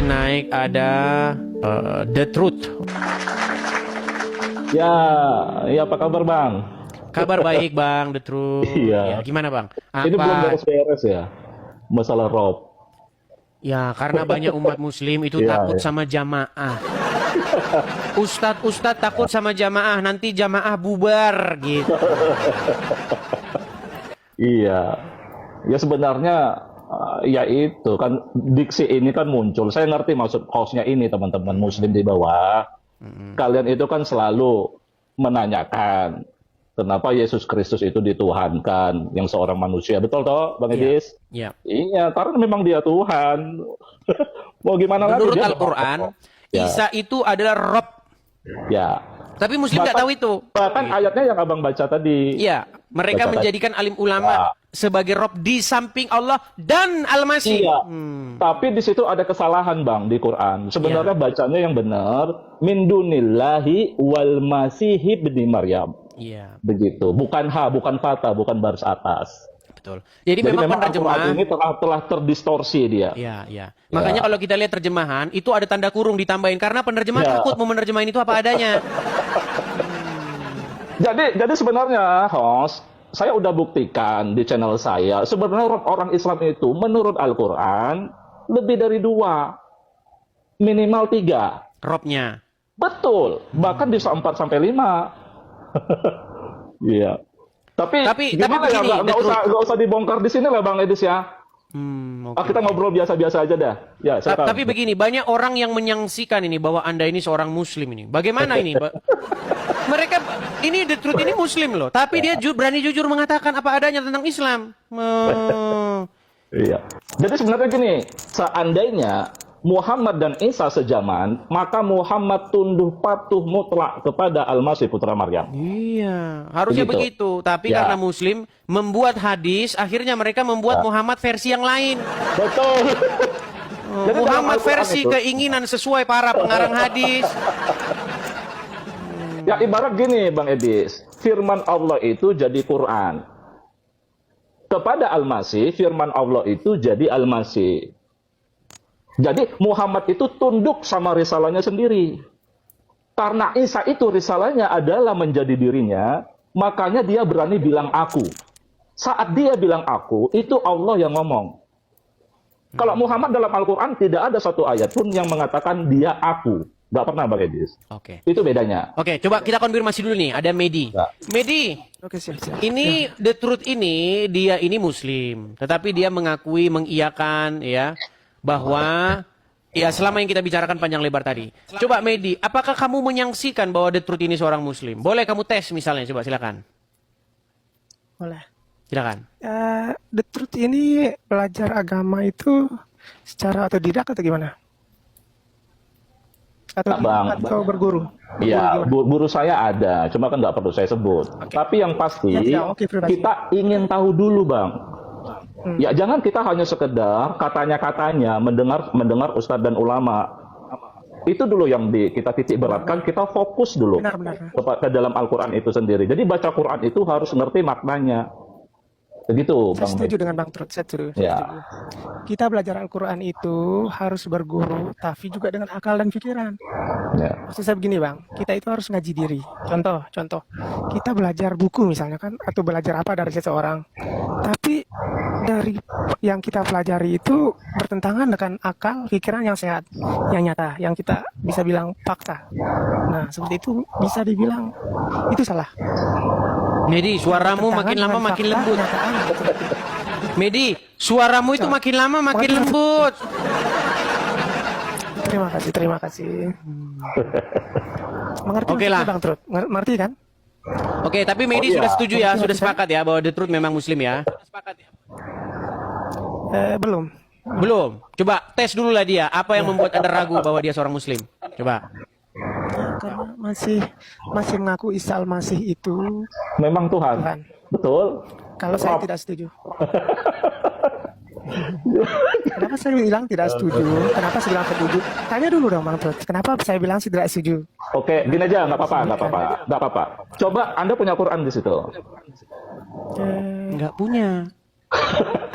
naik ada The Truth. Ya, ya apa kabar Bang? Kabar baik Bang, The Truth. Iya. Ya, gimana Bang? Ini belum Apa? beres-beres ya, masalah Rob. Ya, karena banyak umat muslim itu Iya, takut iya. sama jamaah. Ustadz takut sama jamaah, nanti jamaah bubar gitu. Iya. Ya sebenarnya ya itu kan diksi ini kan muncul. Saya ngerti maksud hostnya ini teman-teman muslim di bawah. Kalian itu kan selalu menanyakan kenapa Yesus Kristus itu dituhankan yang seorang manusia. Betul toh Bang Iya. Edis? Ya. Iya, karena memang dia Tuhan. Mau gimana lagi Menurut dia Al-Quran, Ya. Isa itu adalah Rob. Ya. Tapi muslim nggak tahu itu. Bahkan ayatnya yang Abang baca tadi. Iya, mereka Baca menjadikan alim ulama Ya. sebagai Rob di samping Allah dan Al-Masih. Iya. Tapi di situ ada kesalahan Bang di Quran. Sebenarnya bacanya yang benar min dunillahi wal masihi ibni Maryam. Iya, Begitu. Bukan bukan fata, bukan baris atas. betul. Jadi Jadi memang memang penerjemah. Al-Quran ini telah terdistorsi dia. Iya, iya. Makanya kalau kita lihat terjemahan, itu ada tanda kurung ditambahin karena penerjemah Ya. takut mau menerjemahin itu apa adanya. Jadi sebenarnya host, saya udah buktikan di channel saya, sebenarnya orang Islam itu menurut Al-Quran lebih dari 2, minimal 3. Robnya. Betul, bahkan bisa 4 sampai 5. Iya. Tapi gimana ya, begini, nggak usah dibongkar di sini lah Bang Edis ya. Oke. Kita ngobrol biasa-biasa aja dah. Ya, silakan. Tapi begini, banyak orang yang menyangsikan ini bahwa Anda ini seorang muslim ini. Bagaimana ini? Mereka ini The Truth ini muslim loh, tapi dia berani jujur mengatakan apa adanya tentang Islam. Iya. Jadi sebenarnya gini, seandainya Muhammad dan Isa sejaman, maka Muhammad tunduk patuh mutlak kepada Al-Masih putra Maryam. Iya, harusnya begitu. Tapi Ya. karena muslim membuat hadis, akhirnya mereka membuat Muhammad versi yang lain. Betul. Jadi dalam Muhammad Al-Quran versi itu- keinginan sesuai para pengarang hadis. Ya ibarat gini Bang Edis, firman Allah itu jadi Quran. Kepada Al-Masih, firman Allah itu jadi Al-Masih. Jadi Muhammad itu tunduk sama risalahnya sendiri. Karena Isa itu risalahnya adalah menjadi dirinya, makanya dia berani bilang aku. Saat dia bilang aku, itu Allah yang ngomong. Kalau Muhammad dalam Al-Quran tidak ada satu ayat pun yang mengatakan dia aku. Gak pernah Bang Edis. Oke. Itu bedanya. Oke, coba kita konfirmasi dulu nih. Ada Medi. Ya. Medi, Oke, siap. ini The Truth ini dia ini muslim, tetapi dia mengakui mengiyakan ya bahwa ya selama yang kita bicarakan panjang lebar tadi. Coba Medi, apakah kamu menyangsikan bahwa The Truth ini seorang muslim? Boleh kamu tes misalnya, coba silakan. Boleh. Silakan. The Truth ini belajar agama itu secara otodidak atau gimana? Atau berguru? Iya, Berguru gimana? guru saya ada, cuma kan nggak perlu saya sebut. Tapi yang pasti Ya, oke, privasi. kita ingin tahu dulu, Bang. Ya jangan kita hanya sekedar katanya-katanya mendengar ustadz dan ulama. Itu dulu yang kita titik beratkan, kita fokus dulu Benar. ke dalam Al-Quran itu sendiri. Jadi baca Quran itu harus ngerti maknanya. Begitu, Saya Bang. setuju dengan Bang Trud, saya setuju. Ya. Kita belajar Al-Quran itu harus berguru, tapi juga dengan akal dan pikiran. Ya. Maksud saya begini Bang, kita itu harus ngaji diri. Contoh, kita belajar buku misalnya kan, atau belajar apa dari seseorang. Tapi dari yang kita pelajari itu bertentangan dengan akal, pikiran yang sehat, yang nyata, yang kita bisa bilang fakta. Nah, seperti itu bisa dibilang itu salah. Medi, suaramu Bertentangan makin lama dengan makin fakta, lembut. kenyataan. Medi, suaramu itu makin lama makin lembut. Terima kasih. Mengerti Oke maksudnya, lah. Bang Trud? Mengerti kan? Oke, tapi Medi Oh, iya. sudah setuju ya, sudah sepakat ya bahwa The Truth memang muslim ya. Belum. Belum. Coba tes dulu lah dia. Apa yang membuat Anda ragu bahwa dia seorang muslim? Coba. Karena masih mengaku Isa Al-Masih itu Memang Tuhan. Tuhan. Betul. Kalau saya tidak setuju. Kenapa saya bilang tidak setuju? Kenapa saya bilang setuju? Tanya dulu dong Bang Trud. Kenapa saya bilang tidak setuju? Oke, gini aja, nggak apa-apa. Coba Anda punya Quran di situ. Enggak punya.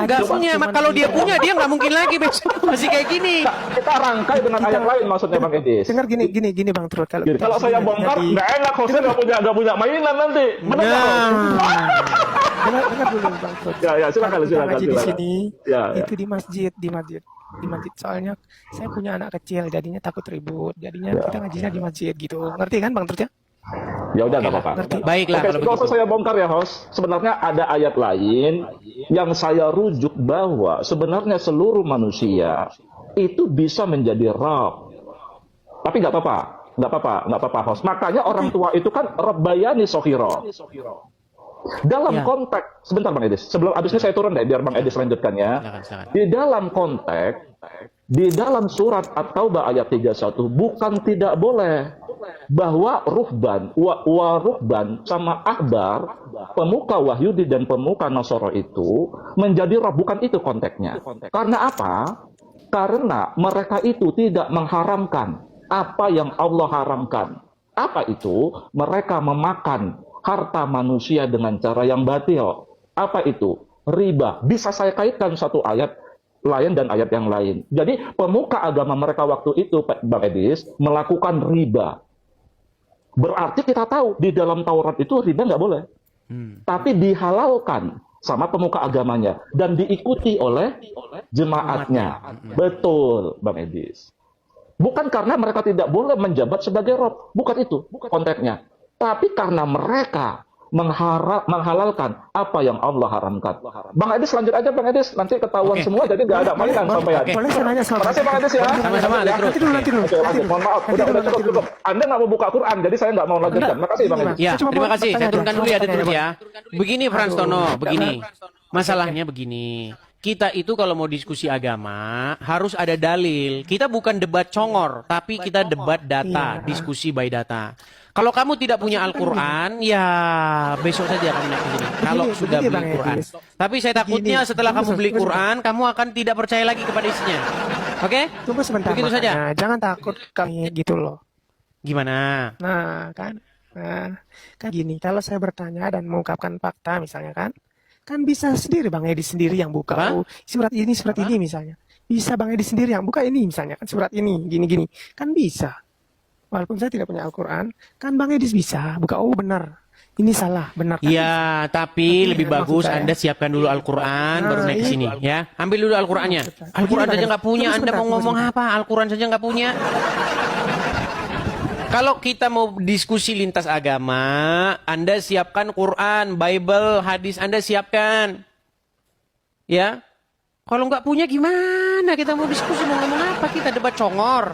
Nggak punya. cuman Kalau dia gitu. punya, dia nggak mungkin lagi besok masih kayak gini. Kita rangkai dengan ayat lain maksudnya Bang Edis. Dengar gini Bang Trud. Jadi, kalau saya bongkar, nggak enak, hostnya nggak punya mainan nanti. Benar nggak, Host? dengar dulu Bang Trud. Ya, silakan, Kalau kita silakan, ngaji di silakan. sini, Ya. itu di masjid. Soalnya saya punya anak kecil, jadinya takut ribut. Jadinya kita ngajinya di masjid gitu. Ngerti kan Bang Trud ya? Ya udah nggak apa-apa. Baiklah Oke, kalau nggak usah begitu. saya bongkar ya, host. Sebenarnya ada ayat lain yang saya rujuk bahwa sebenarnya seluruh manusia itu bisa menjadi Rabb. Tapi nggak apa-apa, host. Makanya orang tua itu kan Rabbayani Sohiro. Dalam Ya. konteks, sebentar Bang Edis, sebelum abis ini saya turun deh, biar Bang Edis lanjutkan ya. Silakan. Di dalam konteks, di dalam surat At-Taubah ayat 31, bukan tidak boleh bahwa ruhban, ruhban sama ahbar, pemuka Wahyudi dan pemuka Nasoro itu menjadi roh. Bukan itu konteksnya. Karena apa? Karena mereka itu tidak mengharamkan apa yang Allah haramkan. Apa itu? Mereka memakan harta manusia dengan cara yang batil. Apa itu? Riba. Bisa saya kaitkan satu ayat lain dan ayat yang lain. Jadi pemuka agama mereka waktu itu, Bang Edis, melakukan riba. Berarti kita tahu di dalam Taurat itu riba nggak boleh. Tapi dihalalkan sama pemuka agamanya dan diikuti oleh jemaatnya. Betul, Bang Edis. Bukan karena mereka tidak boleh menjabat sebagai rob, bukan itu konteksnya. Tapi karena mereka menghalalkan apa yang Allah haramkan. Bang Edis lanjut aja Bang Edis, nanti ketahuan Oke. semua jadi nggak ada mainan sampai Boleh saya nanya Terima kasih Bang Edis ya. Sama-sama, Ya. terus. Nanti dulu. Oke, lanjut. Mohon maaf, udah cukup. Anda nggak mau buka Quran, jadi saya nggak mau lanjutkan. Terima kasih Bang Edis. Ya, Saya cuma terima mau kasih. Saya bertanya turunkan aja. dulu ya, Bertanya terus aja, ya. Begini Frans Tono, begini. Jangan. Masalahnya begini. Kita itu kalau mau diskusi agama harus ada dalil. Kita bukan debat congor, tapi kita debat data, Iya. diskusi by data. Kalau kamu tidak punya Al-Quran, ya besok saja kamu naik ke sini. Kalau Begini, sudah begini, beli Bang Quran. Edis. Tapi saya takutnya Begini, setelah kamu tunggu beli sebentar. Quran, kamu akan tidak percaya lagi kepada isinya. Oke? Tunggu sebentar. Begitu saja. makanya. Jangan takut kami gitu loh. Gimana? Nah, kan gini, kalau saya bertanya dan mengungkapkan fakta misalnya kan bisa sendiri Bang Edi sendiri yang buka. Apa? Oh, surat ini misalnya. Bisa Bang Edi sendiri yang buka ini misalnya kan surat ini gini. Kan bisa. Walaupun saya tidak punya Al-Quran, kan Bang Edi bisa buka. Oh benar, ini salah, benar. Kan bisa. Iya, tapi lebih maksud bagus saya. Anda siapkan dulu Al-Quran, baru naik ke sini. Ya, ambil dulu Al-Qurannya. Al-Quran saja nggak punya, Anda mau ngomong apa? Al-Quran saja nggak punya. Kalau kita mau diskusi lintas agama, Anda siapkan Quran, Bible, hadis Anda siapkan. Ya, kalau nggak punya gimana? Kita mau diskusi, mau ngomong apa? Kita debat congor.